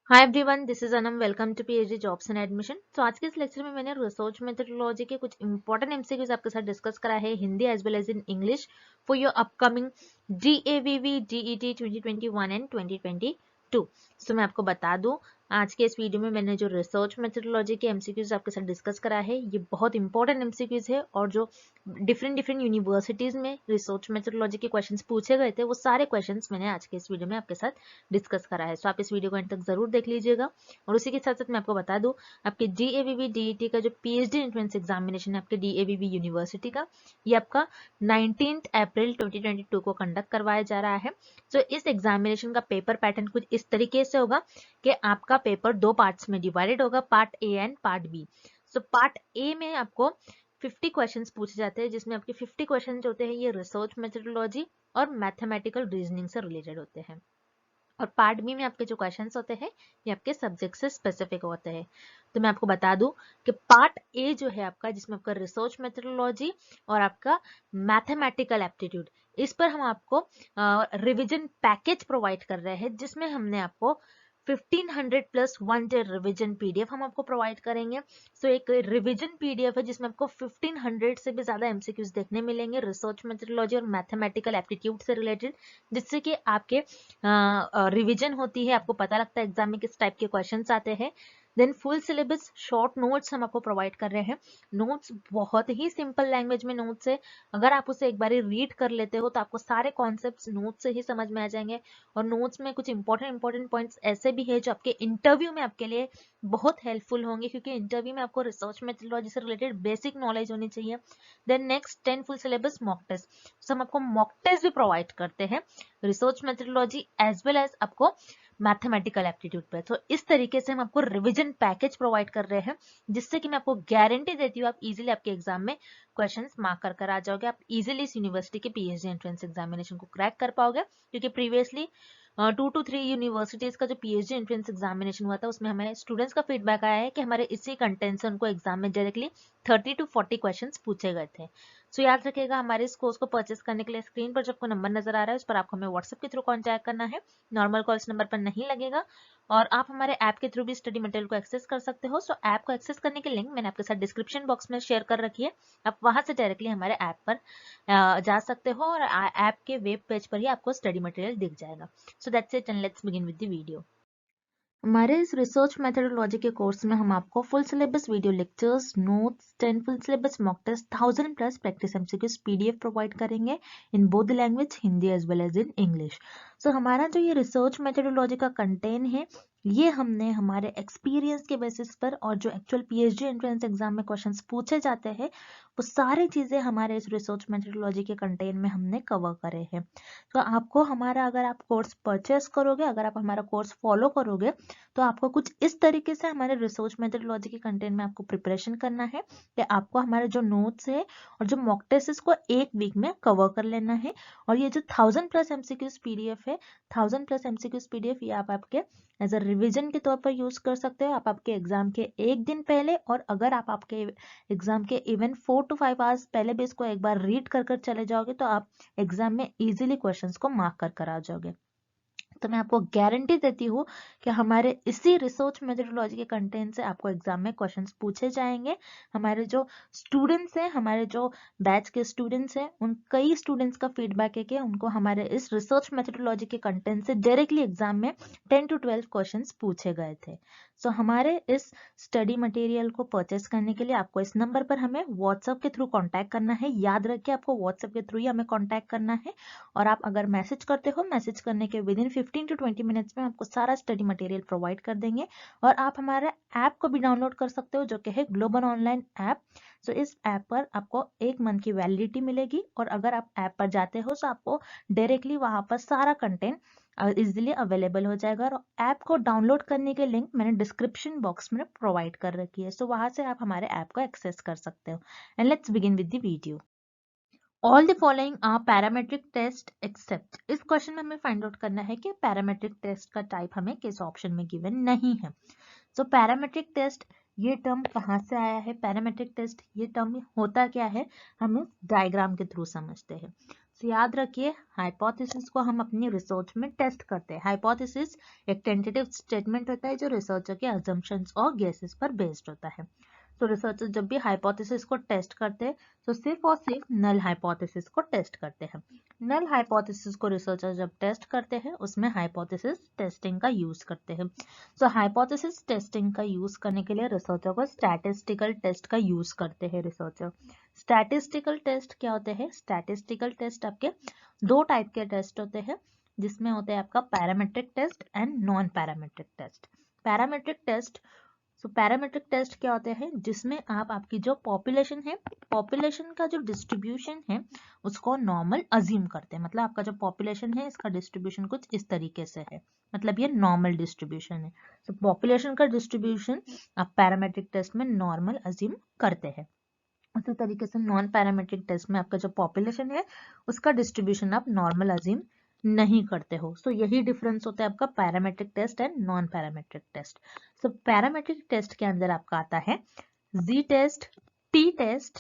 Hi everyone, this is Anam. Welcome to PhD jobs and admission. तो आज के इस लेक्चर में मैंने रिसर्च मेथोडोलॉजी के कुछ इंपॉर्टेंट एमसीक्यूज आपके साथ डिस्कस करा है, Hindi as well as in English, for your upcoming DAVV DET 2021 and 2022। So मैं आपको बता दूं, आज के इस वीडियो में मैंने जो रिसर्च मेथोडोलॉजी के एमसीक्यूज आपके साथ डिस्कस करा है, ये बहुत इंपॉर्टेंट एमसीक्यूज है और जो डिफरेंट यूनिवर्सिटीज में रिसर्च मेथोडोलॉजी के क्वेश्चंस पूछे गए थे, वो सारे क्वेश्चंस मैंने आज के इस वीडियो में आपके साथ डिस्कस करा है। सो आप इस वीडियो को एंड तक जरूर देख लीजिएगा। और उसी के साथ साथ मैं आपको बता दूं, आपके डीएवीवी डीईटी का जो पीएचडी एंट्रेंस एग्जामिनेशन है आपके डीएवीवी यूनिवर्सिटी का, ये आपका 19 अप्रैल 2022 को कंडक्ट करवाया जा रहा है। तो इस एग्जामिनेशन का पेपर पैटर्न कुछ इस तरीके से होगा कि आपका पेपर दो पार्ट्स में डिवाइडेड होगा, part A and part B. So part A में आपको 50 क्वेश्चंस पूछे जाते हैं, जिसमें आपके 50 क्वेश्चन जो होते हैं ये रिसर्च मेथोडोलॉजी और मैथमेटिकल रीजनिंग से रिलेटेड होते हैं। और पार्ट बी में आपके जो क्वेश्चंस होते हैं ये आपके सब्जेक्ट से स्पेसिफिक होते हैं। तो मैं आपको बता दूं कि पार्ट ए जो है आपका, जिसमें आपका रिसर्च मेथोडोलॉजी और आपका मैथमेटिकल एप्टीट्यूड, इस पर हम आपको रिवीजन पैकेज प्रोवाइड कर रहे हैं, जिसमें हमने आपको 1500 प्लस 1 डे रिवीजन पीडीएफ हम आपको प्रोवाइड करेंगे। सो एक रिवीजन पीडीएफ है जिसमें आपको 1500 से भी ज्यादा एमसीक्यूज देखने मिलेंगे रिसर्च मेथोडोलॉजी और मैथमेटिकल एप्टीट्यूड से रिलेटेड, जिससे कि आपके रिवीजन होती है, आपको पता लगता है एग्जाम में किस टाइप के क्वेश्चंस आते हैं। Then full syllabus short notes हम आपको प्रोवाइड कर रहे हैं। नोट्स बहुत ही सिंपल लैंग्वेज में नोट्स है, अगर आप उसे एक बार रीड कर लेते हो तो आपको सारे कॉन्सेप्ट्स नोट्स से ही समझ में आ जाएंगे। और नोट्स में कुछ इंपॉर्टेंट पॉइंट्स ऐसे भी है जो आपके इंटरव्यू में आपके लिए बहुत हेल्पफुल होंगे, क्योंकि इंटरव्यू में आपको रिसर्च मेथोडोलॉजी से रिलेटेड बेसिक नॉलेज होनी चाहिए। Then next 10 full syllabus mock test, हम आपको मॉक टेस्ट भी प्रोवाइड करते हैं research methodology as well as आपको मैथमेटिकल एप्टीट्यूड पे। तो इस तरीके से हम आपको रिवीजन पैकेज प्रोवाइड कर रहे हैं, जिससे कि मैं आपको गारंटी देती हूँ आप इजीली आपके एग्जाम में क्वेश्चंस मार्क कर आ जाओगे, आप इजीली इस यूनिवर्सिटी के पीएचडी एंट्रेंस एग्जामिनेशन को क्रैक कर पाओगे। क्योंकि प्रीवियसली 2 to 3 यूनिवर्सिटीज का जो पीएचडी एंट्रेंस एग्जामिनेशन हुआ था, उसमें हमें स्टूडेंट्स का फीडबैक आया है कि हमारे इसी कंटेंट से उनको एग्जाम में डायरेक्टली 30 to 40 क्वेश्चंस पूछे गए थे। सो याद रखिएगा, हमारे इस कोर्स को परचेस करने के लिए स्क्रीन पर जो आपको नंबर नजर आ रहा है उस पर आपको हमें व्हाट्सएप के थ्रू कॉन्टैक्ट करना है। नॉर्मल कॉल्स नंबर पर नहीं लगेगा। और आप हमारे ऐप के थ्रू भी स्टडी मटेरियल को एक्सेस कर सकते हो। सो ऐप को एक्सेस करने की लिंक मैंने आपके साथ डिस्क्रिप्शन बॉक्स में शेयर कर रखी है, आप वहां से डायरेक्टली हमारे ऐप पर जा सकते हो और ऐप के वेब पेज पर ही आपको स्टडी मटेरियल दिख जाएगा। So that's it and let's begin with the video. हमारे इस रिसर्च मेथोडोलॉजी के कोर्स में हम आपको full syllabus video lectures, notes, 10 full syllabus mock test, 1000 plus practice MCQs PDF provide करेंगे in both language, Hindi as well as in English. So हमारा जो ये रिसर्च मेथोडोलॉजी का कंटेंट है, ये हमने हमारे एक्सपीरियंस के बेसिस पर और जो एक्चुअल पीएचडी एंट्रेंस एग्जाम में क्वेश्चंस पूछे जाते हैं, वो सारी चीजें हमारे इस रिसर्च मेथोडोलॉजी के कंटेंट में हमने कवर करे हैं। तो आपको हमारा, अगर आप कोर्स परचेस करोगे, अगर आप हमारा कोर्स फॉलो करोगे, तो आपको कुछ इस तरीके से हमारे रिसर्च मेथोडोलॉजी के कंटेंट में आपको प्रिपरेशन करना है कि आपको हमारे जो नोट्स है और जो मॉक टेस्ट इसको एक वीक में कवर कर लेना है। और ये जो 1000 प्लस एमसीक्यूज पीडीएफ है, 1000 प्लस एमसीक्यूज पीडीएफ, ये आप आपके एज अ रिविजन के तौर पर यूज कर सकते हो। आप आपके एग्जाम के एक दिन पहले, और अगर आप आपके एग्जाम के इवन 4 to 5 आवर्स पहले भी इसको एक बार रीड कर चले जाओगे, तो आप एग्जाम में इजीली क्वेश्चंस को मार्क कर आ जाओगे। तो मैं आपको गारंटी देती हूँ कि हमारे इसी रिसर्च मेथोडोलॉजी के कंटेंट से आपको एग्जाम में क्वेश्चंस पूछे जाएंगे। हमारे जो स्टूडेंट्स हैं, हमारे जो बैच के स्टूडेंट्स हैं, उन कई स्टूडेंट्स का फीडबैक है कि उनको हमारे इस रिसर्च मेथोडोलॉजी के कंटेंट से डायरेक्टली एग्जाम में 10 to 12 क्वेश्चंस पूछे गए थे। सो हमारे इस स्टडी मटेरियल को परचेस करने के लिए आपको इस नंबर पर हमें व्हाट्सएप के थ्रू कॉन्टैक्ट करना है। याद रखिए, आपको व्हाट्सएप के थ्रू ही हमें कॉन्टैक्ट करना है। और आप अगर मैसेज करते हो, मैसेज करने के विद इन 15 to 20 मिनट्स में आपको सारा स्टडी मटेरियल प्रोवाइड कर देंगे। और आप हमारे ऐप को भी डाउनलोड कर सकते हो, जो कि है ग्लोबल ऑनलाइन ऐप। सो इस ऐप पर आपको 1 मंथ की वैलिडिटी मिलेगी, और अगर आप ऐप पर जाते हो तो आपको डायरेक्टली वहां पर सारा कंटेंट इजिली अवेलेबल हो जाएगा। और ऐप को डाउनलोड करने के लिंक मैंने डिस्क्रिप्शन बॉक्स में प्रोवाइड कर रखी है। सो वहां से आप हमारे ऐप को एक्सेस कर सकते हो। And let's begin with the video. All the following are parametric test except. इस क्वेश्चन में हमें फाइंड आउट करना है कि पैरामेट्रिक टेस्ट का टाइप हमें किस ऑप्शन में गिवन नहीं है। सो पैरामेट्रिक टेस्ट, ये टर्म कहाँ से आया है? पैरामेट्रिक टेस्ट ये टर्म होता क्या है, हम इस डायग्राम के थ्रू समझते हैं। तो याद रखिए हाइपोथेसिस को हम अपनी रिसर्च में टेस्ट करते हैं। हाइपोथेसिस एक टेंटेटिव स्टेटमेंट होता है जो रिसर्चर के अजम्पशंस और गेसेस पर बेस्ड होता है। तो रिसर्चर जब भी हाइपोथेसिस को टेस्ट करते हैं तो सिर्फ और सिर्फ नल हाइपोथेसिस को टेस्ट करते हैं। नल हाइपोथेसिस को रिसर्चर जब टेस्ट करते हैं उसमें हाइपोथेसिस टेस्टिंग का यूज करते हैं। सो हाइपोथेसिस टेस्टिंग का यूज करने के लिए रिसर्चर को स्टैटिस्टिकल टेस्ट का यूज करते हैं रिसर्चर। स्टैटिस्टिकल टेस्ट क्या होते हैं? स्टैटिस्टिकल टेस्ट आपके दो टाइप के टेस्ट होते हैं, जिसमें होते हैं आपका parametric test and non parametric test. Parametric test, so parametric test क्या होते हैं? जिसमें आप आपकी जो पॉपुलेशन है, पॉपुलेशन का जो डिस्ट्रीब्यूशन है उसको नॉर्मल अज्यूम करते हैं। मतलब आपका जो पॉपुलेशन है इसका डिस्ट्रीब्यूशन कुछ इस तरीके से है, मतलब ये नॉर्मल डिस्ट्रीब्यूशन है। सो पॉपुलेशन का डिस्ट्रीब्यूशन आप पैरामीट्रिक टेस्ट में नॉर्मल अज्यूम करते हैं। उसी तरीके से नॉन पैरामीट्रिक टेस्ट में आपका जो पॉपुलेशन है उसका डिस्ट्रीब्यूशन आप नॉर्मल अज्यूम नहीं करते हो। सो यही डिफरेंस होता है आपका parametric test and non parametric test. So parametric test के अंदर आपका आता है G test, T test,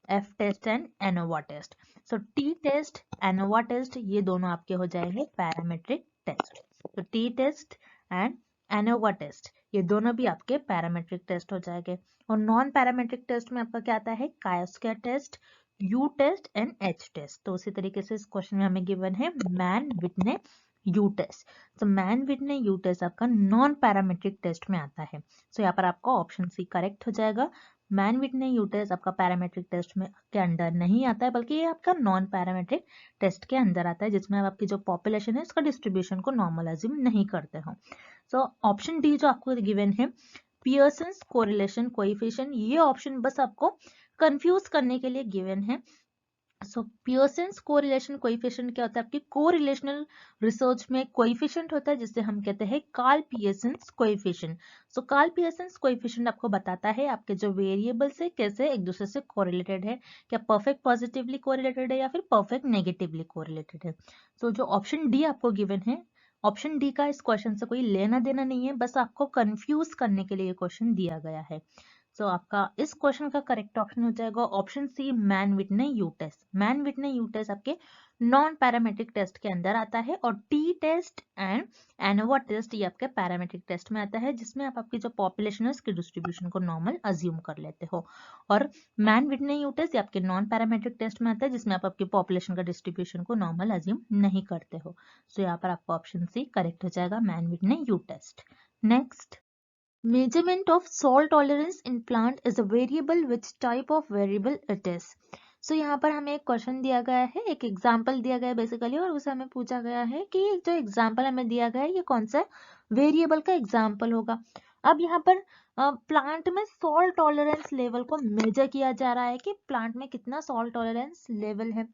F test and ANOVA test. So T test, ANOVA test ये दोनों आपके हो जाएंगे पैरामीट्रिक टेस्ट। तो T test and ANOVA test ये दोनों भी आपके पैरामीट्रिक टेस्ट हो जाएंगे। और नॉन पैरामीट्रिक टेस्ट में आपका क्या आता है? Chi square test, U test and H test. तो उसी तरीके से इस क्वेश्चन में हमें गिवन है मैन विटने यू टेस्ट। तो मैन विटने यू टेस्ट आपका नॉन पैरामीट्रिक टेस्ट में आता है। सो यहाँ पर आपका ऑप्शन सी करेक्ट हो जाएगा। मैन विटने यू टेस्ट आपका पैरामीट्रिक टेस्ट में के अंदर नहीं आता है, बल्कि ये आपका नॉन पैरामीट्रिक टेस्ट के अंदर आता है, जिसमें आपकी जो पॉपुलेशन है उसका डिस्ट्रीब्यूशन को नॉर्मल अज्यूम नहीं करते हो। सो ऑप्शन डी जो आपको गिवन है पियर्सन्स कोरिलेशन कोएफिशिएंट, ये ऑप्शन बस आपको कंफ्यूज करने के लिए गिवन है। सो पियर्सन्स कोरिलेशन कोएफिशिएंट क्या होता है? आपकी कोरिलेशनल रिसर्च में कोएफिशिएंट होता है जिसे हम कहते हैं कार्ल पियर्सन्स कोएफिशिएंट। सो कार्ल पियर्सन्स कोएफिशिएंट आपको बताता है आपके जो वेरिएबल्स है कैसे एक दूसरे से कोरिलेटेड है, क्या परफेक्ट पॉजिटिवली कोरिलेटेड है या फिर परफेक्ट नेगेटिवली कोरिलेटेड है। सो जो ऑप्शन डी आपको गिवन है, ऑप्शन डी का इस क्वेश्चन से कोई लेना देना नहीं है, बस आपको कंफ्यूज करने के लिए ये क्वेश्चन दिया गया है। सो आपका इस क्वेश्चन का करेक्ट ऑप्शन हो जाएगा option C Mann Whitney U test. Mann Whitney U test आपके नॉन पैरामीट्रिक टेस्ट के अंदर आता है और T test and ANOVA test ये आपके पैरामीट्रिक टेस्ट में आता है, जिसमें आप आपकी जो पॉपुलेशन है उसके डिस्ट्रीब्यूशन को नॉर्मल अज्यूम कर लेते हो। और मैन विटने यू टेस्ट ये आपके नॉन पैरामीट्रिक टेस्ट में आता है, जिसमें आप आपकी पॉपुलेशन का डिस्ट्रीब्यूशन को नॉर्मल अज्यूम नहीं करते हो। सो यहाँ पर आपका ऑप्शन सी करेक्ट हो जाएगा, Mann Whitney U test. Next, measurement of salt tolerance in plant is a variable, which type of variable it is? So यहाँ पर हमें एक क्वेश्चन दिया गया है, एक एग्जाम्पल दिया गया है बेसिकली, और उसे हमें पूछा गया है कि जो एग्जाम्पल हमें दिया गया है ये कौन सा वेरिएबल का एग्जाम्पल होगा। अब यहाँ पर प्लांट में सॉल्ट टॉलरेंस लेवल को मेजर किया जा रहा है कि प्लांट में कितना सॉल्ट टॉलरेंस लेवल है।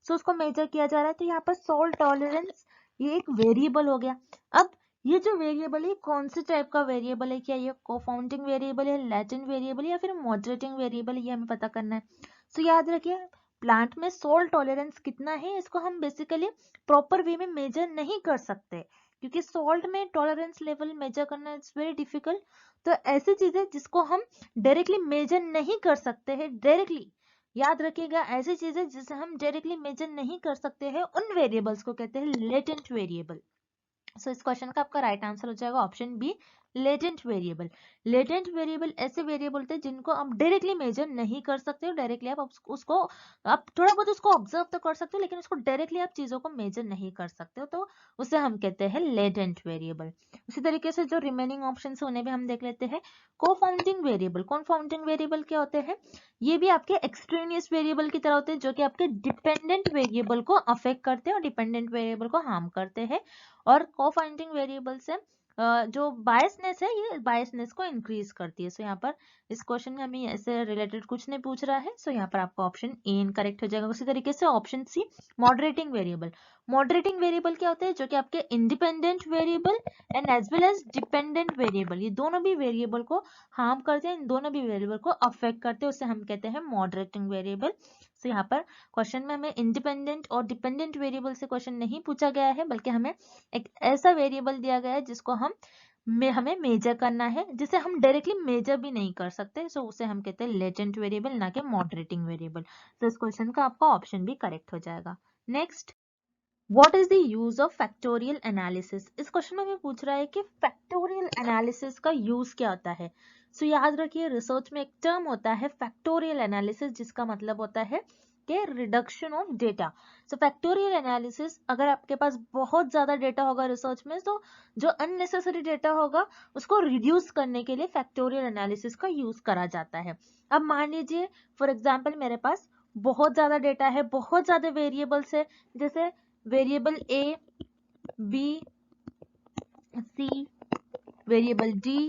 सो उसको मेजर किया जा रहा है, तो यहाँ पर सॉल्ट टॉलरेंस ये एक वेरिएबल हो गया। अब ये जो वेरिएबल है कौन से टाइप का वेरिएबल है? क्या ये कोफाउंडिंग वेरिएबल है, लैटेंट वेरिएबल है या फिर मॉडरेटिंग वेरिएबल है? ये हमें पता करना है। सो याद रखिए प्लांट में सॉल्ट टॉलरेंस कितना है इसको हम बेसिकली प्रॉपर वे में मेजर नहीं कर सकते, क्योंकि सॉल्ट में टॉलरेंस लेवल मेजर करना इट्स वेरी डिफिकल्ट। तो ऐसी चीजें जिसको हम डायरेक्टली मेजर नहीं कर सकते हैं, डायरेक्टली याद रखिएगा, ऐसी चीजें जिसे हम डायरेक्टली मेजर नहीं कर सकते हैं उन वेरिएबल्स को कहते हैं लेटेंट वेरिएबल। सो इस क्वेश्चन का आपका राइट आंसर हो जाएगा option B, latent variable. Latent variable ऐसे वेरिएबल होते हैं जिनको आप डायरेक्टली मेजर नहीं कर सकते हो, डायरेक्टली आप उसको आप थोड़ा बहुत उसको ऑब्जर्व तो कर सकते हो, लेकिन उसको डायरेक्टली आप चीजों को मेजर नहीं कर सकते हो, तो उसे हम कहते हैं लेटेंट वेरिएबल। उसी तरीके से जो रिमेनिंग ऑप्शन है उन्हें भी हम देख लेते हैं। कोफाउंडिंग वेरिएबल, कोफाउंडिंग वेरिएबल क्या होते हैं? ये भी आपके एक्सट्रेनियस वेरिएबल की तरह होते हैं, जो कि आपके डिपेंडेंट वेरिएबल को अफेक्ट करते हैं और डिपेंडेंट वेरिएबल को हार्म करते हैं। और कोफाउंडिंग वेरिएबल से जो बायसनेस है ये बायसनेस को इंक्रीज करती है। सो यहाँ पर इस क्वेश्चन में हमें ऐसे रिलेटेड कुछ नहीं पूछ रहा है, सो यहाँ पर आपका ऑप्शन ए इनकरेक्ट हो जाएगा। उसी तरीके से option C moderating variable. Moderating variable क्या होता है? जो कि आपके independent variable and as well as dependent variable, ये दोनों भी वेरिएबल को हार्म करते हैं, इन दोनों भी वेरिएबल को अफेक्ट करते हैं, उसे हम कहते हैं मॉडरेटिंग वेरिएबल। सो यहाँ पर क्वेश्चन में हमें इंडिपेंडेंट और डिपेंडेंट वेरिएबल से क्वेश्चन नहीं पूछा गया है, बल्कि हमें एक ऐसा वेरिएबल दिया गया है जिसको हमें मेजर करना है, जिसे हम डायरेक्टली मेजर भी नहीं कर सकते। सो उसे हम कहते हैं लेटेंट वेरिएबल, ना कि मॉडरेटिंग वेरिएबल। तो इस क्वेश्चन का आपका ऑप्शन भी करेक्ट हो जाएगा। Next, what is the use of factorial analysis. इस क्वेश्चन में हमें पूछ रहा है कि फैक्टोरियल एनालिसिस का यूज क्या होता है। सो याद रखिए, रिसर्च में एक टर्म होता है फैक्टोरियल एनालिसिस, जिसका मतलब होता है कि reduction of data. So factorial analysis, अगर आपके पास बहुत ज्यादा डेटा होगा रिसर्च में, तो जो अननेसेसरी डेटा होगा उसको रिड्यूस करने के लिए फैक्टोरियल एनालिसिस का यूज करा जाता है। अब मान लीजिए फॉर एग्जाम्पल मेरे पास बहुत ज्यादा डेटा है, बहुत ज्यादा वेरिएबल्स है, जैसे वेरिएबल ए, बी, सी, वेरिएबल डी,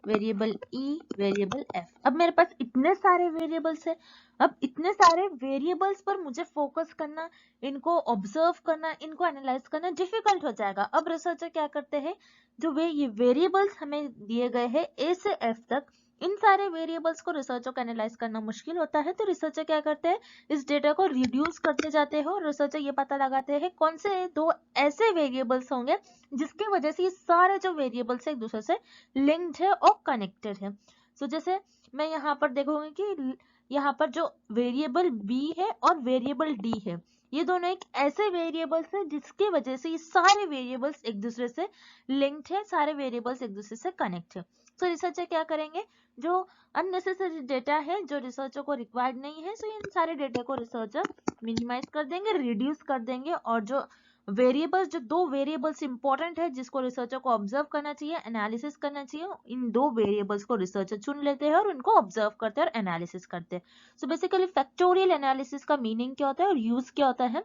वेरिएबल ई, वेरिएबल एफ। अब मेरे पास इतने सारे वेरिएबल्स है। अब इतने सारे वेरिएबल्स पर मुझे फोकस करना, इनको ऑब्जर्व करना, इनको एनालाइज करना डिफिकल्ट हो जाएगा। अब रिसर्चर क्या करते हैं, जो ये वेरिएबल्स हमें दिए गए हैं ए से एफ तक, इन सारे वेरिएबल्स को रिसर्चर को एनालाइज करना मुश्किल होता है, तो रिसर्चर क्या करते हैं, इस डेटा को रिड्यूस करते जाते हैं और रिसर्चर ये पता लगाते हैं कौन से दो ऐसे वेरिएबल्स होंगे जिसकी वजह से ये सारे जो वेरिएबल्स एक दूसरे से लिंक्ड है और कनेक्टेड है। सो जैसे मैं यहाँ पर देखूंगी कि यहाँ पर जो वेरिएबल बी है और वेरिएबल डी है, ये दोनों एक ऐसे वेरिएबल्स है जिसकी वजह से ये सारे वेरिएबल्स एक दूसरे से लिंक्ड है, सारे वेरिएबल्स एक दूसरे से कनेक्ट है। सो रिसर्चर क्या करेंगे, जो अननेसेसरी डेटा है जो रिसर्चर को रिक्वायर्ड नहीं है, सो इन सारे डेटा को रिसर्चर मिनिमाइज कर देंगे, रिड्यूस कर देंगे, और जो वेरिएबल्स, जो दो वेरिएबल्स इंपॉर्टेंट है जिसको रिसर्चर को ऑब्जर्व करना चाहिए, एनालिसिस करना चाहिए, इन दो वेरिएबल्स को रिसर्चर चुन लेते हैं और उनको ऑब्जर्व करते हैं और एनालिसिस करते हैं। सो बेसिकली फैक्टोरियल एनालिसिस का मीनिंग क्या होता है और यूज क्या होता है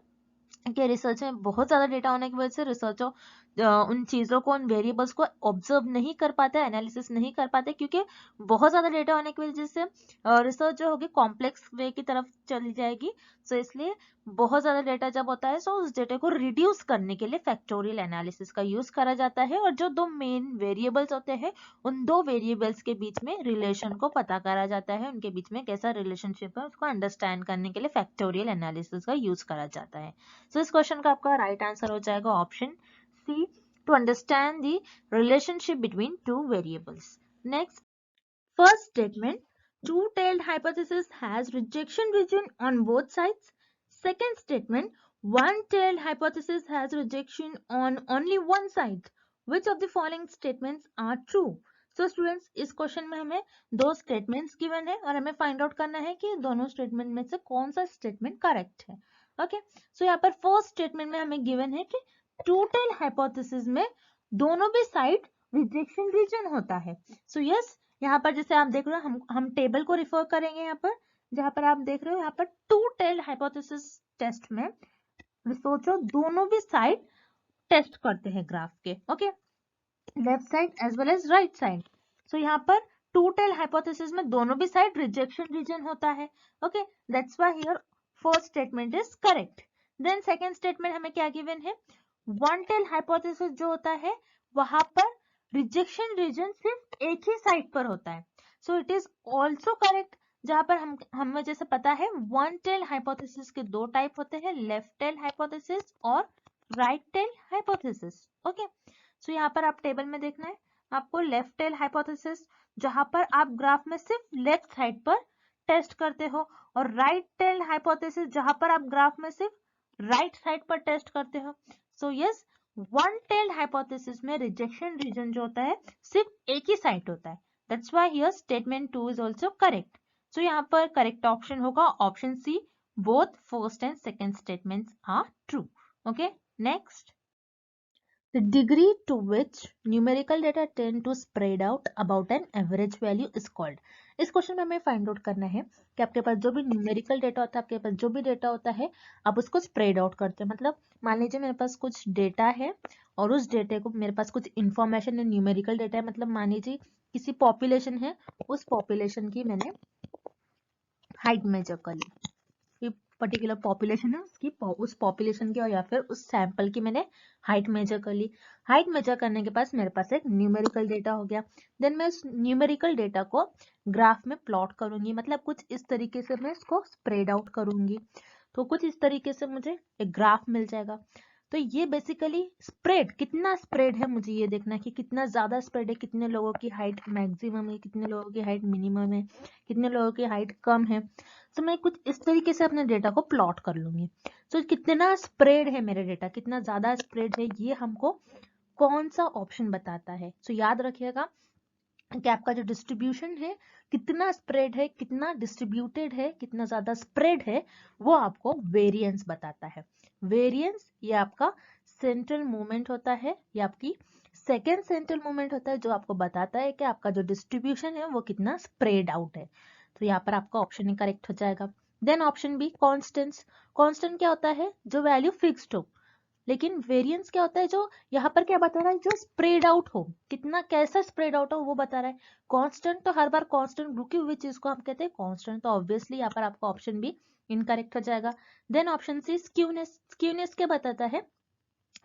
कि रिसर्च में बहुत ज्यादा डेटा होने की वजह से रिसर्चर उन चीजों को, उन वेरिएबल्स को ऑब्जर्व नहीं कर पाते, एनालिसिस नहीं कर पाते, क्योंकि बहुत ज्यादा डेटा होने की वजह से रिसर्च जो होगी कॉम्प्लेक्स वे की तरफ चली जाएगी। सो इसलिए बहुत ज्यादा डेटा जब होता है, सो उस डेटा को रिड्यूस करने के लिए फैक्टोरियल एनालिसिस का यूज करा जाता है, और जो दो मेन वेरिएबल्स होते हैं उन दो वेरिएबल्स के बीच में रिलेशन को पता करा जाता है, उनके बीच में कैसा रिलेशनशिप है उसको अंडरस्टैंड करने के लिए फैक्टोरियल एनालिसिस का यूज करा जाता है। सो इस क्वेश्चन का आपका राइट आंसर हो जाएगा option C, to understand the relationship between two variables. Next, first statement, two-tailed hypothesis has rejection region on both sides. Second statement, one-tailed hypothesis has rejection on only one side. Which of the following statements are true? So students, इस question में हमें दो statements given है और हमें find out करना है कि दोनों स्टेटमेंट में से कौन सा स्टेटमेंट करेक्ट है। ओके, सो यहाँ पर फर्स्ट स्टेटमेंट में हमें गिवन है कि टू-टेल हाइपोथेसिस में दोनों भी साइड रिजेक्शन रीजन होता है। सो यस, यहाँ पर जैसे आप देख रहे हो, हम टेबल को रिफर करेंगे यहाँ पर, जहाँ पर आप देख रहे हो यहाँ पर टू टेल हाइपोथेसिस टेस्ट में रिसर्चर दोनों भी साइड टेस्ट करते हैं ग्राफ के, okay, left side as well as right side. So यहाँ पर टू टेल हाइपोथेसिस में दोनों भी साइड रिजेक्शन रीजन होता है, okay, that's why here first statement is correct. Then second statement हमें क्या गिवन है, वन टेल हाइपोथेसिस जो होता है वहां पर रिजेक्शन रीजन सिर्फ एक ही साइड पर होता है। So it is also correct, जहां पर हमें जैसे पता है वन टेल हाइपोथेसिस के दो टाइप होते हैं, लेफ्ट टेल हाइपोथेसिस और राइट टेल हाइपोथेसिस। ओके, सो यहाँ पर आप टेबल में देखना है आपको लेफ्ट टेल हाइपोथेसिस, जहां पर आप ग्राफ में सिर्फ लेफ्ट साइड पर टेस्ट करते हो, और राइट टेल हाइपोथेसिस जहां पर आप ग्राफ में सिर्फ राइट साइड पर टेस्ट करते हो। So yes, one tailed hypothesis में रिजेक्शन रीजन जो होता है सिर्फ एक ही साइड होता है, that's why here statement 2 is also correct. So यहाँ पर करेक्ट ऑप्शन होगा option C, both first and second statements are true. Okay, next, the degree to which numerical data tend to spread out about an average value is called। इस question में हमें find out करना है कि आपके पास जो भी न्यूमेरिकल डेटा होता है, आपके पास जो भी डेटा होता है, आप उसको स्प्रेड आउट करते हैं। मतलब मान लीजिए मेरे पास कुछ डेटा है और उस डेटा को, मेरे पास कुछ इंफॉर्मेशन है, न्यूमेरिकल डेटा है, मतलब मान लीजिए किसी पॉपुलेशन है, उस पॉपुलेशन की मैंने हाइट मेजर कर ली, पर्टिकुलर पॉपुलेशन है उसकी, उस पॉपुलेशन की, और या फिर उस सैंपल की मैंने हाइट मेजर कर ली। हाइट मेजर करने के पास मेरे पास एक न्यूमेरिकल डेटा हो गया। देन मैं उस न्यूमेरिकल डेटा को ग्राफ में प्लॉट करूंगी, मतलब कुछ इस तरीके से मैं इसको स्प्रेड आउट करूंगी, तो कुछ इस तरीके से मुझे एक ग्राफ मिल जाएगा। तो ये बेसिकली स्प्रेड, कितना स्प्रेड है मुझे ये देखना है कि कितना ज्यादा स्प्रेड है, कितने लोगों की हाइट मैक्सिमम है, कितने लोगों की हाइट मिनिमम है, कितने लोगों की हाइट कम है। तो मैं कुछ इस तरीके से अपने डेटा को प्लॉट कर लूंगी। तो कितना स्प्रेड है मेरा डेटा, कितना ज्यादा स्प्रेड है, ये हमको कौन सा ऑप्शन बताता है। तो याद रखिएगा कि आपका जो डिस्ट्रीब्यूशन है, कितना स्प्रेड है, कितना डिस्ट्रीब्यूटेड है, कितना ज्यादा स्प्रेड है, वो आपको वेरिएंस बताता है। वेरिएंस ये आपका सेंट्रल मूवमेंट होता है, ये आपकी सेकेंड सेंट्रल मूवमेंट होता है, जो आपको बताता है कि आपका जो डिस्ट्रीब्यूशन है वो कितना स्प्रेड आउट है। तो यहाँ पर आपका ऑप्शन ही करेक्ट हो जाएगा। Then option B constants. Constant क्या होता है, जो वैल्यू फिक्स्ड हो। लेकिन वेरिएंस क्या होता है, जो यहाँ पर क्या बता रहा है, जो स्प्रेड आउट हो, कितना कैसा स्प्रेड आउट हो वो बता रहा है। कांस्टेंट तो हर बार कांस्टेंट रुकी हुई चीज को हम कहते हैं कांस्टेंट, तो ऑब्वियसली यहाँ पर आपका ऑप्शन भी इनकरेक्ट हो जाएगा। Then option C skewness. Skewness क्या बताता है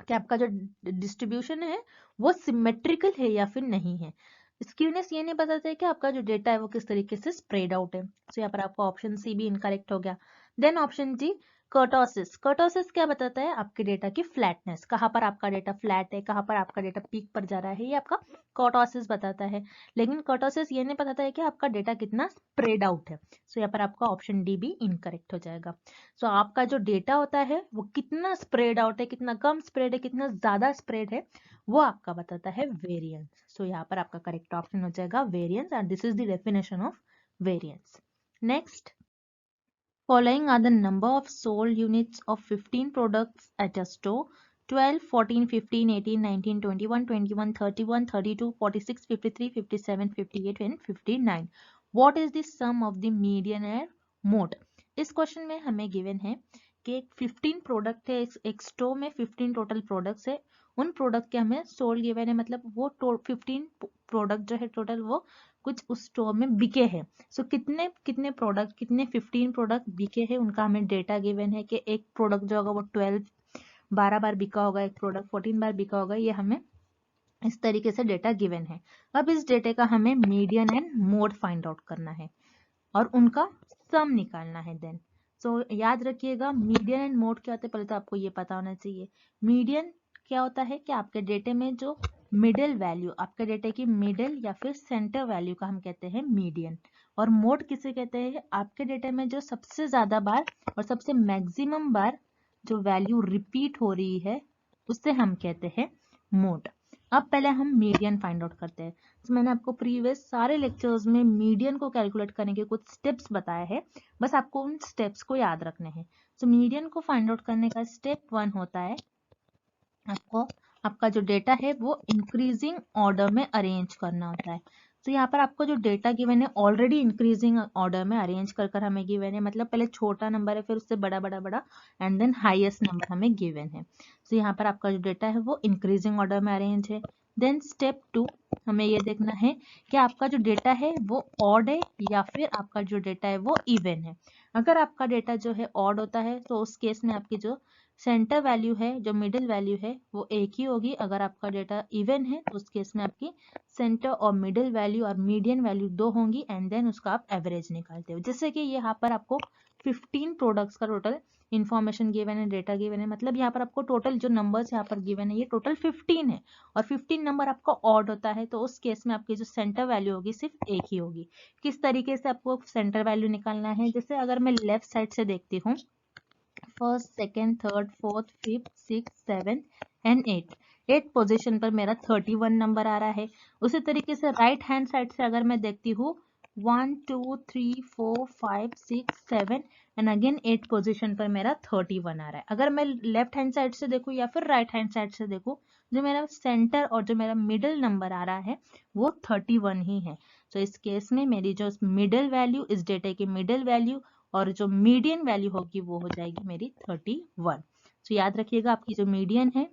कि आपका जो डिस्ट्रीब्यूशन है वो सिमेट्रिकल है या फिर नहीं है। स्क्यूनेस ये नहीं बताता है कि आपका जो डेटा है वो किस तरीके से स्प्रेड आउट है। तो यहाँ पर आपका ऑप्शन सी भी इनकरेक्ट हो गया। Then option D kurtosis. Kurtosis क्या बताता है, आपके डेटा की फ्लैटनेस, कहाँ पर आपका डेटा फ्लैट है, कहाँ पर आपका डेटा पीक पर जा रहा है, ये आपका कर्टोसिस बताता है। लेकिन कर्टोसिस ये नहीं बताता है कि आपका डेटा कितना स्प्रेड आउट है। सो यहाँ पर आपका ऑप्शन डी भी इनकरेक्ट हो जाएगा। सो आपका जो डेटा होता है वो कितना स्प्रेड आउट है, कितना कम स्प्रेड है, कितना ज्यादा स्प्रेड है, वो आपका बताता है वेरिएंस। सो यहाँ पर आपका करेक्ट ऑप्शन हो जाएगा variance, and this is the definition of variance. Next, following are the number of sold units of 15 products at a store: 12, 14, 15, 18, 19, 21, 21, 31, 32, 46, 53, 57, 58 and 59. What is the sum of the median and mode? इस question में हमें given है कि 15 product है, एक store में 15 total products है, उन प्रोडक्ट के हमें सोल्ड गिवन है, मतलब वो 15 प्रोडक्ट जो है टोटल वो कुछ उस स्टोर में बिके हैं। सो कितने कितने प्रोडक्ट, कितने 15 प्रोडक्ट बिके हैं, उनका हमें डेटा गिवन है कि एक प्रोडक्ट जो होगा वो 12 बार बिका होगा, एक प्रोडक्ट 14 बार बिका होगा, ये हमें इस तरीके से डेटा गिवन है। अब इस डेटा का हमें median and mode find out करना है और उनका सम निकालना है। देन याद रखिएगा मीडियन एंड मोड क्या होता है, पहले तो आपको ये पता होना चाहिए। मीडियन क्या होता है कि आपके डेटे में जो मिडिल वैल्यू, आपके डेटे की मिडिल या फिर सेंटर वैल्यू का हम कहते हैं मीडियन। और मोड किसे कहते हैं, आपके डेटे में जो सबसे ज्यादा बार और सबसे मैक्सिमम बार जो वैल्यू रिपीट हो रही है उससे हम कहते हैं मोड। अब पहले हम मीडियन फाइंड आउट करते हैं। तो मैंने आपको प्रीवियस सारे लेक्चर्स में मीडियन को कैलकुलेट करने के कुछ स्टेप्स बताए हैं, बस आपको उन स्टेप्स को याद रखने हैं। तो मीडियन को फाइंड आउट करने का स्टेप 1 होता है, आपको आपका जो डेटा है वो इंक्रीजिंग ऑर्डर में अरेंज करना होता है। तो यहाँ पर आपको जो डेटा गिवन है ऑलरेडी इंक्रीजिंग ऑर्डर में अरेंज कर कर हमें गिवन है, मतलब पहले छोटा नंबर है फिर उससे बड़ा बड़ा बड़ा एंड देन हाईएस्ट नंबर हमें गिवन है। तो यहाँ पर आपका जो डेटा है वो इंक्रीजिंग ऑर्डर में अरेंज है। देन स्टेप 2 हमें ये देखना है कि आपका जो डेटा है वो ऑड है या फिर आपका जो डेटा है वो इवन है। अगर आपका डेटा जो है ऑड होता है तो उस केस में आपकी जो सेंटर वैल्यू है, जो मिडिल वैल्यू है वो एक ही होगी। अगर आपका डेटा इवन है तो उस केस में आपकी सेंटर और मिडिल वैल्यू और मीडियन वैल्यू 2 होंगी एंड देन उसका आप एवरेज निकालते हो। जैसे कि यहाँ पर आपको 15 प्रोडक्ट्स का टोटल इन्फॉर्मेशन गिवन है, डेटा गिवन है, मतलब यहाँ पर आपको टोटल जो नंबर्स यहाँ पर गिवन है ये टोटल 15 है और 15 नंबर आपका ऑड होता है, तो उस केस में आपकी जो सेंटर वैल्यू होगी सिर्फ एक ही होगी। किस तरीके से आपको सेंटर वैल्यू निकालना है, जैसे अगर मैं लेफ्ट साइड से देखती हूँ, first, second, third, fourth, fifth, six, seven and eight position पर मेरा 31 नंबर आ रहा है। उसी तरीके से राइट हैंड साइड से अगर मैं देखती हूँ 1 2 3 4 5 6 7 एंड अगेन 8 पोजीशन पर मेरा 31 आ रहा है। अगर मैं लेफ्ट हैंड साइड से देखूँ या फिर राइट हैंड साइड से देखूँ, जो मेरा सेंटर और जो मेरा मिडिल नंबर आ रहा है वो 31 ही है। तो इस केस में मेरी जो मिडिल वैल्यू, इस डेटा की मिडिल वैल्यू और जो मीडियन वैल्यू होगी वो हो जाएगी मेरी 31। तो याद रखिएगा आपकी जो मीडियन है,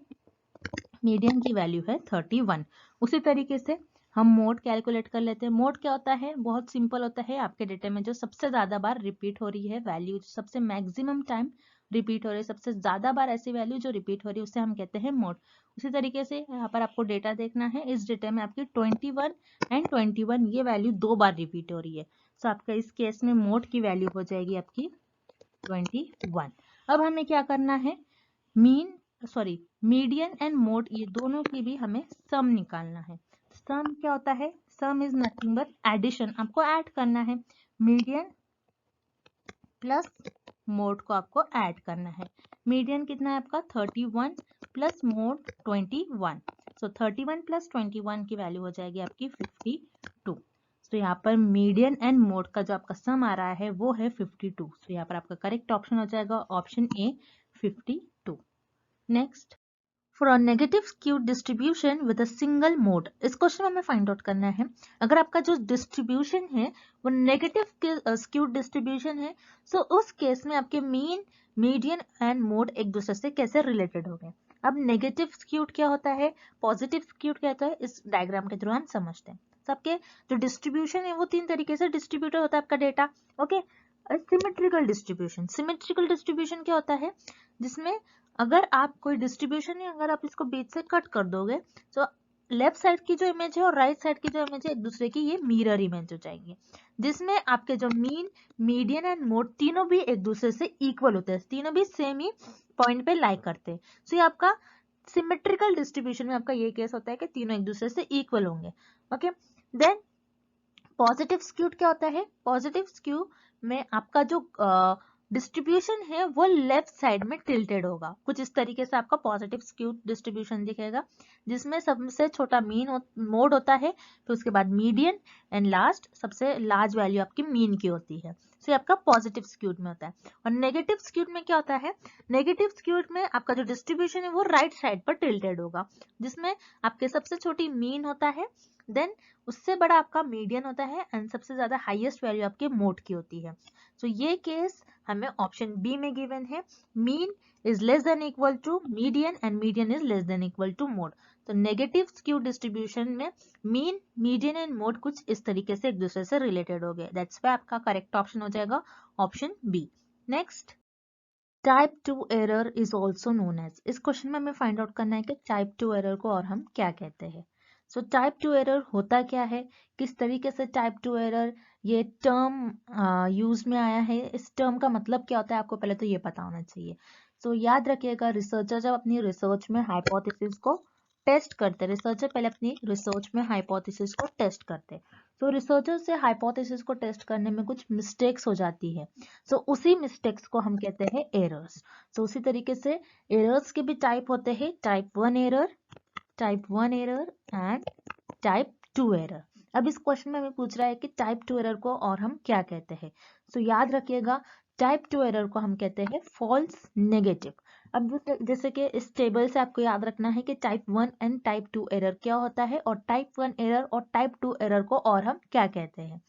मीडियन की वैल्यू है 31। उसी तरीके से हम मोड कैलकुलेट कर लेते हैं। मोड क्या होता है, बहुत सिंपल होता है, आपके डेटा में जो सबसे ज्यादा बार रिपीट हो रही है वैल्यू, सबसे मैक्सिमम टाइम रिपीट हो रही है, सबसे ज्यादा बार ऐसी वैल्यू जो रिपीट हो रही है उसे हम कहते हैं मोड। उसी तरीके से यहाँ पर आपको डेटा देखना है, इस डेटा में आपकी 21 एंड 21 ये वैल्यू 2 बार रिपीट हो रही है। तो आपका इस केस में मोड की वैल्यू हो जाएगी आपकी 21। अब हमें क्या करना है, mean sorry median and mode, ये दोनों की भी हमें सम निकालना है। सम क्या होता है? Sum is nothing but addition, आपको ऐड करना है। मीडियन प्लस मोड को आपको ऐड करना है। मीडियन कितना है आपका 31 प्लस मोड 21, सो 31 प्लस 21 की वैल्यू हो जाएगी आपकी 52। तो यहाँ पर मीडियन एंड मोड का जो आपका सम आ रहा है वो है 52। तो यहाँ पर आपका करेक्ट ऑप्शन हो जाएगा option A 52। Next, for a negative skewed distribution with a single mode, इस क्वेश्चन में हमें फाइंड आउट करना है अगर आपका जो डिस्ट्रीब्यूशन है वो नेगेटिव स्क्यूड डिस्ट्रीब्यूशन है, सो उस केस में आपके मीन, मीडियन एंड मोड एक दूसरे से कैसे रिलेटेड हो गए। अब नेगेटिव स्क्यूड क्या होता है, पॉजिटिव स्क्यूड क्या होता है, इस डायग्राम के थ्रू हम समझते हैं। सबके जो डिस्ट्रीब्यूशन है वो तीन तरीके से डिस्ट्रीब्यूटेड होता है आपका data. Okay, symmetrical distribution, symmetrical distribution क्या होता है, जिसमें अगर आप कोई डिस्ट्रीब्यूशन है, अगर आप इसको बीच से कट कर दोगे तो लेफ्ट साइड की जो इमेज है और राइट साइड की जो इमेज है एक दूसरे की ये मिरर इमेज हो जाएंगी, जिसमें आपके जो मीन, मीडियन एंड मोड तीनों भी एक दूसरे से इक्वल होते हैं, तीनों भी सेम ही पॉइंट पे लाइक करते हैं। सो ये आपका सिमेट्रिकल डिस्ट्रीब्यूशन में आपका ये केस होता है कि तीनों एक दूसरे से इक्वल होंगे। ओके, देन पॉजिटिव स्क्यूड क्या होता है, पॉजिटिव स्क्यू में आपका जो डिस्ट्रीब्यूशन है वो लेफ्ट साइड में टिल्टेड होगा, कुछ इस तरीके से आपका पॉजिटिव स्क्यू डिस्ट्रीब्यूशन दिखेगा, जिसमें सबसे छोटा मोड होता है, फिर उसके बाद मीडियन एंड लास्ट सबसे लार्ज वैल्यू आपकी मीन की होती है। तो ये आपका पॉजिटिव स्क्यूड में होता है। और नेगेटिव स्क्यूड में क्या होता है, नेगेटिव स्क्यूड में आपका जो डिस्ट्रीब्यूशन है वो राइट साइड पर टिल्टेड होगा, जिसमें आपके सबसे छोटी मीन होता है, देन उससे बड़ा आपका मीडियन होता है एंड सबसे ज्यादा हाईएस्ट वैल्यू आपके मोड की होती है। तो ये केस हमें ऑप्शन बी में गिवन है, mean is less than equal to median and median is less than equal to mode. तो नेगेटिव स्क्यू डिस्ट्रीब्यूशन में मीन, मीडियन एंड मोड कुछ इस तरीके से एक दूसरे से रिलेटेड हो गए, दैट्स व्हाई आपका करेक्ट ऑप्शन हो जाएगा option B. Next, type 2 error is also known as, इस क्वेश्चन में हमें फाइंड आउट करना है कि टाइप 2 एरर को और हम क्या कहते हैं। सो टाइप 2 एरर होता क्या है, किस तरीके से टाइप 2 एरर ये टर्म यूज में आया है, इस टर्म का मतलब क्या होता है आपको पहले तो ये पता होना चाहिए। सो याद रखिएगा, रिसर्चर जब अपनी रिसर्च में हाइपोथेसिस को टेस्ट करते, रिसर्चर पहले अपनी रिसर्च में हाइपोथेसिस को टेस्ट करते, तो रिसर्चर से हाइपोथेसिस को टेस्ट करने में कुछ मिस्टेक्स हो जाती है, सो उसी मिस्टेक्स को हम कहते हैं एरर्स। सो उसी तरीके से एरर्स के भी टाइप होते हैं, type 1 error, type 1 error and type 2 error. अब इस क्वेश्चन में हमें पूछ रहा है कि टाइप 2 एरर को और हम क्या कहते हैं। सो याद रखिएगा, टाइप 2 एरर को हम कहते हैं फॉल्स नेगेटिव। अब जैसे कि इस टेबल से आपको याद रखना है कि टाइप 1 एंड टाइप 2 एरर क्या होता है, और टाइप 1 एरर और टाइप 2 एरर को और हम क्या कहते हैं।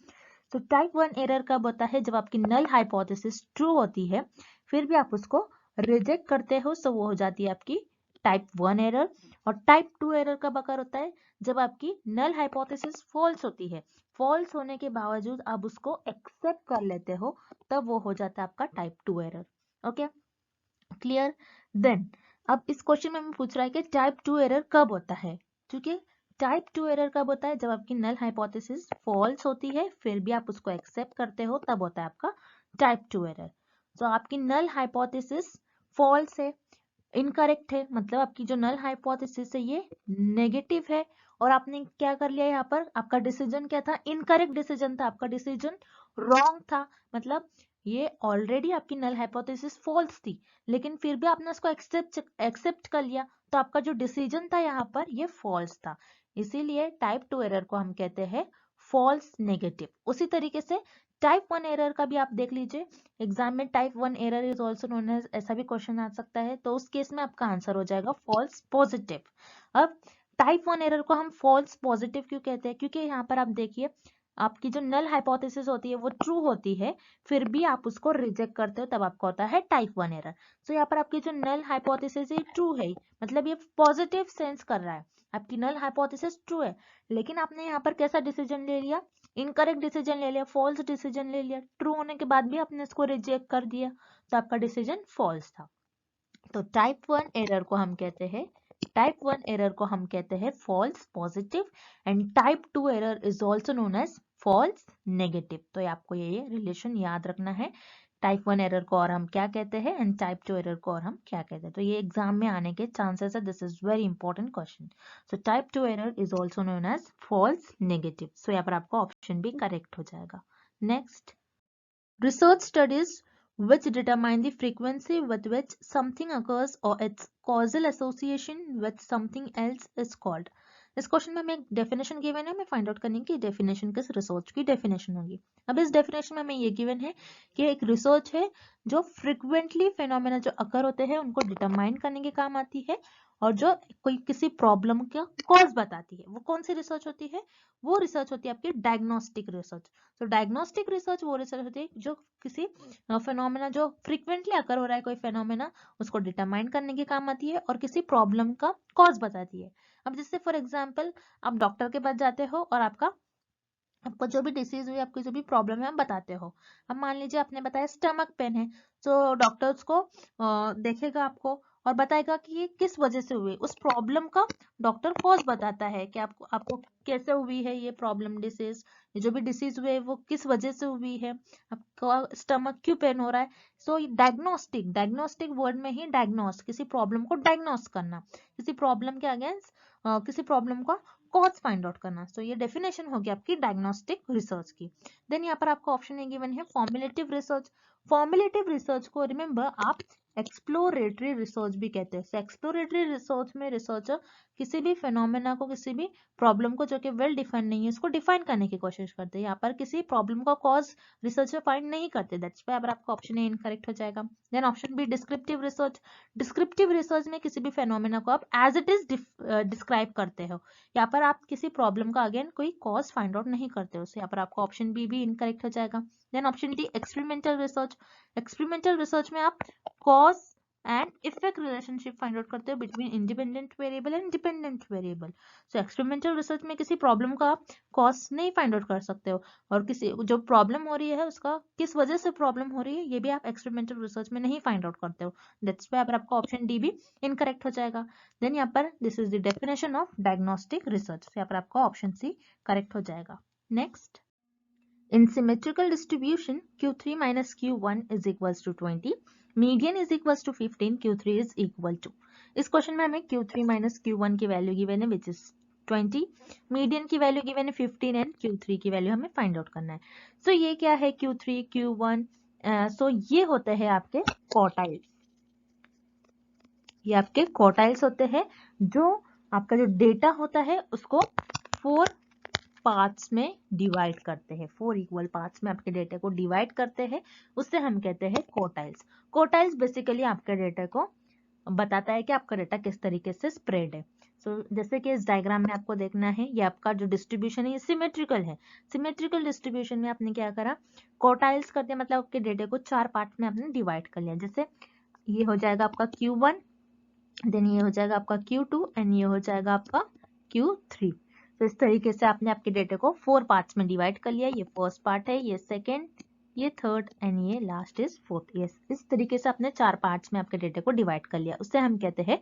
तो टाइप 1 एरर कब होता है, जब आपकी नल हाइपोथेसिस ट्रू होती है फिर भी आप उसको रिजेक्ट करते हो, सो वो हो जाती है आपकी टाइप 1 एरर। और टाइप 2 एरर कब अकर होता है, जब आपकी नल हाइपोथेसिस फॉल्स होती है, फॉल्स होने के बावजूद आप उसको एक्सेप्ट कर लेते हो, तब वो हो जाता है आपका type 2 error. Okay, clear. Then अब इस क्वेश्चन में हमें पूछ रहा है कि टाइप 2 एरर कब होता है, क्योंकि टाइप 2 एरर कब होता है, जब आपकी नल हाइपोथेसिस फॉल्स होती है फिर भी आप उसको एक्सेप्ट करते हो, तब होता है आपका टाइप 2 एरर। तो आपकी नल हाइपोथेसिस फॉल्स है, इनकरेक्ट है, मतलब आपकी जो नल हाइपोथेसिस है ये नेगेटिव है, और आपने क्या कर लिया यहाँ पर, आपका डिसीजन क्या था, इनकरेक्ट डिसीजन था, आपका डिसीजन रॉन्ग था, मतलब ये ऑलरेडी आपकी नल हाइपोथेसिस फॉल्स थी, लेकिन फिर भी आपने उसको एक्सेप्ट कर लिया, तो आपका जो डिसीजन था यहाँ पर ये फॉल्स था, इसीलिए टाइप 2 एरर को हम कहते हैं फॉल्स नेगेटिव। उसी तरीके से टाइप 1 एरर का भी आप देख लीजिए, एग्जाम में type 1 error is also known as, ऐसा भी क्वेश्चन आ सकता है, तो उस केस में आपका आंसर हो जाएगा फॉल्स पॉजिटिव। अब टाइप 1 एरर को हम फॉल्स पॉजिटिव क्यों कहते हैं, क्योंकि यहाँ पर आप देखिए आपकी जो नल हाइपोथेसिस होती है वो ट्रू होती है, फिर भी आप उसको रिजेक्ट करते हो, तब आपका होता है टाइप 1 एरर। तो यहाँ पर आपकी जो नल हाइपोथेसिस है ट्रू है, मतलब ये पॉजिटिव सेंस कर रहा है, आपकी नल हाइपोथेसिस ट्रू है, लेकिन आपने यहाँ पर कैसा डिसीजन ले लिया, इनकरेक्ट डिसीजन ले लिया, फॉल्स डिसीजन ले लिया, ट्रू होने के बाद भी आपने इसको रिजेक्ट कर दिया, तो आपका डिसीजन फॉल्स था। तो टाइप 1 एरर को हम कहते हैं, टाइप 1 एरर को हम कहते हैं false positive, and type 2 error is also known as false negative. तो आपको ये रिलेशन याद रखना है, टाइप 1 एरर को और हम क्या कहते हैं एंड टाइप 2 एरर को और हम क्या कहते हैं। तो ये एग्जाम में आने के चांसेस है, this is very important question. So type 2 error is also known as false negative. So यहाँ पर आपका ऑप्शन भी करेक्ट हो जाएगा। Next, research studies which determine the frequency with which something occurs or its causal association with something else is called। इस question में हमें एक डेफिनेशन गिवन है, हमें फाइंड आउट करनी है कि डेफिनेशन किस रिसर्च की डेफिनेशन होगी। अब इस डेफिनेशन में हमें ये गिवन है कि एक रिसर्च है जो फ्रिक्वेंटली फेनोमेना जो अकर होते हैं उनको डिटरमाइन करने के काम आती है और जो कोई किसी प्रॉब्लम का कॉज बताती है। वो कौन सी रिसर्च होती है? वो रिसर्च होती है आपकी डायग्नोस्टिक रिसर्च। तो डायग्नोस्टिक रिसर्च वो रिसर्च होती है जो किसी फेनोमेना जो फ्रीक्वेंटली अकर हो रहा है कोई फेनोमेना उसको डिटरमाइन करने के काम आती है और किसी प्रॉब्लम का कॉज बताती है। अब जैसे फॉर एग्जांपल आप डॉक्टर के पास जाते हो और आपको जो भी डिसीज हुई, आपकी जो भी प्रॉब्लम है आप बताते हो। अब मान लीजिए आपने बताया स्टमक पेन है, तो डॉक्टर उसको देखेगा आपको और बताएगा कि ये किस वजह से हुई। उस प्रॉब्लम का डॉक्टर कॉज बताता है कि आपको कैसे हुई है ये प्रॉब्लम डिसीज, ये जो भी डिसीज हुई है वो किस वजह से हुई है, आपको स्टमक क्यों पेन हो रहा है। सो डायग्नोस्टिक वर्ड में ही डायग्नोस, किसी प्रॉब्लम को डायग्नोस करना, किसी प्रॉब्लम के अगेंस्ट किसी प्रॉब्लम का कॉज फाइंड आउट करना। सो ये डेफिनेशन होगी आपकी डायग्नोस्टिक रिसर्च की। देन यहाँ पर आपको ऑप्शन ए गिवन है फॉर्मुलेटिव रिसर्च। फॉर्मुलेटिव रिसर्च को रिमेंबर आप एक्सप्लोरेटरी रिसर्च भी कहते हैं। एक्सप्लोरेटरी रिसर्च में रिसर्चर किसी भी फेनोमेना को, किसी भी प्रॉब्लम को जो कि वेल डिफाइंड नहीं है उसको डिफाइन करने की कोशिश करते हैं। यहाँ पर किसी प्रॉब्लम का कॉज रिसर्चर फाइंड नहीं करते, दैट्स व्हाई आपका ऑप्शन ए इनकरेक्ट हो जाएगा। Then option B descriptive research. Descriptive research में किसी भी फेनोमेना को आप एज इट इज डिस्क्राइब करते हो। यहाँ पर आप किसी प्रॉब्लम का अगेन कोई कॉज फाइंड आउट नहीं करते हो। यहाँ पर आपका ऑप्शन बी भी इनकरेक्ट हो जाएगा। Then option D experimental research. Experimental research में आप cause and effect relationship find out करते हो between independent variable and dependent variable. So experimental research में किसी प्रॉब्लम का आप कॉज नहीं फाइंड आउट कर सकते हो और किसी जो प्रॉब्लम हो रही है उसका किस वजह से प्रॉब्लम हो रही है ये भी आप एक्सपेरिमेंटल रिसर्च में नहीं फाइंड आउट करते हो। दैट्स व्हाई आपका ऑप्शन डी भी इनकरेक्ट हो जाएगा। देन यहाँ पर this is the definition of diagnostic research. यहाँ पर आपका ऑप्शन सी करेक्ट हो जाएगा। Next, in symmetrical distribution q3 minus q1 is equals to 20, median is equals to 15, q3 is equal to। इस क्वेश्चन में हमें q3 minus q1 की value given है विच इज 20, मीडियन की वैल्यू गिवन है 15 and q3 की value हमें find out करना है। सो ये क्या है q3 q1, सो ये होते हैं आपके क्वार्टाइल्स। ये आपके क्वार्टाइल्स होते हैं जो आपका जो डेटा होता है उसको 4 पार्ट्स में डिवाइड करते हैं। 4 इक्वल पार्ट्स में आपके डेटा को डिवाइड करते हैं, उससे हम कहते हैं क्वार्टाइल्स। क्वार्टाइल्स बेसिकली आपके डेटा को बताता है कि आपका डेटा किस तरीके से स्प्रेड है। जैसे कि इस डायग्राम में आपको देखना है ये आपका जो डिस्ट्रीब्यूशन है ये सिमेट्रिकल है। सिमेट्रिकल डिस्ट्रीब्यूशन में आपने क्या करा, क्वार्टाइल्स करते मतलब आपके डेटा को 4 पार्ट में आपने डिवाइड कर लिया। जैसे ये हो जाएगा आपका Q1, देन ये हो जाएगा आपका Q2 एंड ये हो जाएगा आपका Q3। तो इस तरीके से आपने आपके डेटा को 4 पार्ट्स में डिवाइड कर लिया। ये फर्स्ट पार्ट है, ये सेकंड, ये थर्ड एंड ये लास्ट इज फोर्थ। यस, इस तरीके से आपने 4 पार्ट्स में आपके डेटा को डिवाइड कर लिया, उससे हम कहते हैं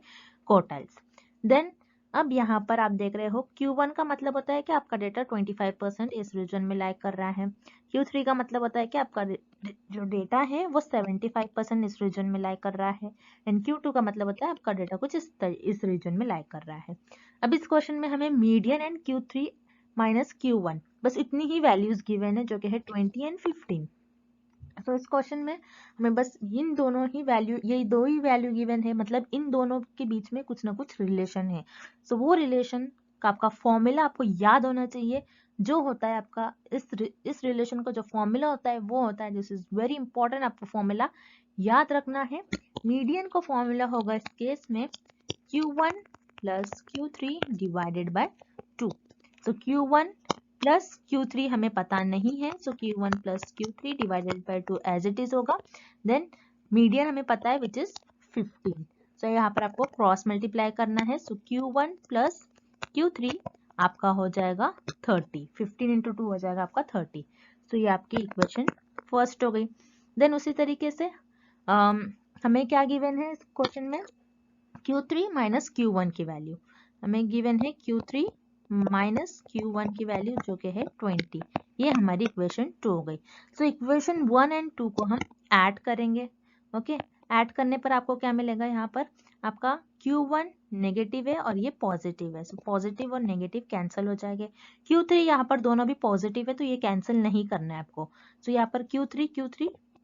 क्वार्टाइल्स। देन अब यहाँ पर आप देख रहे हो Q1 का मतलब होता है कि आपका डेटा 25% इस रीजन में लाइक कर रहा है। Q3 का मतलब होता है कि आपका जो डेटा है वो 75% इस रीजन में लाइक कर रहा है एंड Q2 का मतलब होता है आपका डेटा कुछ इस रीजन में लाइक कर रहा है। अब इस क्वेश्चन में हमें median and Q3 minus Q1 बस इतनी ही वैल्यूज गिवन है जो कि है 20 एंड 15। तो इस क्वेश्चन में हमें बस इन दोनों ही वैल्यू, ये दो ही वैल्यू गिवन है, मतलब इन दोनों के बीच में कुछ ना कुछ रिलेशन है। सो वो रिलेशन का आपका फॉर्मूला आपको याद होना चाहिए, जो होता है आपका इस रिलेशन का जो फॉर्मूला होता है वो होता है, दिस इज वेरी इंपॉर्टेंट, आपको फॉर्मूला याद रखना है। मीडियन का फॉर्मूला होगा इस केस में Q1 plus Q3 divided by 2। So Q1 plus Q3 हमें पता नहीं है, so Q1 plus Q3 divided by 2 as it is होगा। देन मीडियन हमें पता है विच इज 15। सो यहाँ पर आपको क्रॉस मल्टीप्लाई करना है। सो Q1 प्लस Q3 आपका हो जाएगा 30, 15 इंटू 2 हो जाएगा आपका 30। सो ये आपकी इक्वेशन फर्स्ट हो गई। देन उसी तरीके से हमें क्या गिवन है इस क्वेश्चन में, Q3 माइनस Q1 की वैल्यू हमें गिवन है Q3 माइनस Q1 की वैल्यू जो कि है 20। ये हमारी इक्वेशन 2 हो गई। सो इक्वेशन 1 एंड 2 को हम ऐड करेंगे। ओके, ऐड करने पर आपको क्या मिलेगा, यहाँ पर आपका Q1 नेगेटिव है और ये पॉजिटिव है, सो पॉजिटिव और नेगेटिव कैंसिल हो जाएंगे। Q3 यहाँ पर दोनों भी पॉजिटिव है तो ये कैंसिल नहीं करना है आपको। सो यहाँ पर Q3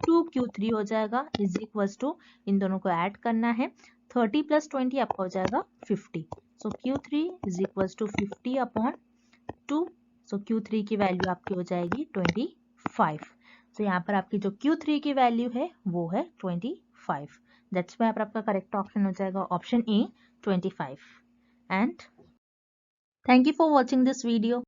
2Q3 हो जाएगा इज इक्वल्स टू, इन दोनों को ऐड करना है, 30 + 20 आपका हो जाएगा 50। So Q3 is equals to 50 upon 2। So Q3 की वैल्यू आपकी हो जाएगी 25। सो यहाँ पर आपकी जो Q3 की वैल्यू है वो है 25। दैट्स वाई आपका करेक्ट ऑप्शन हो जाएगा option A 25। And thank you for watching this video.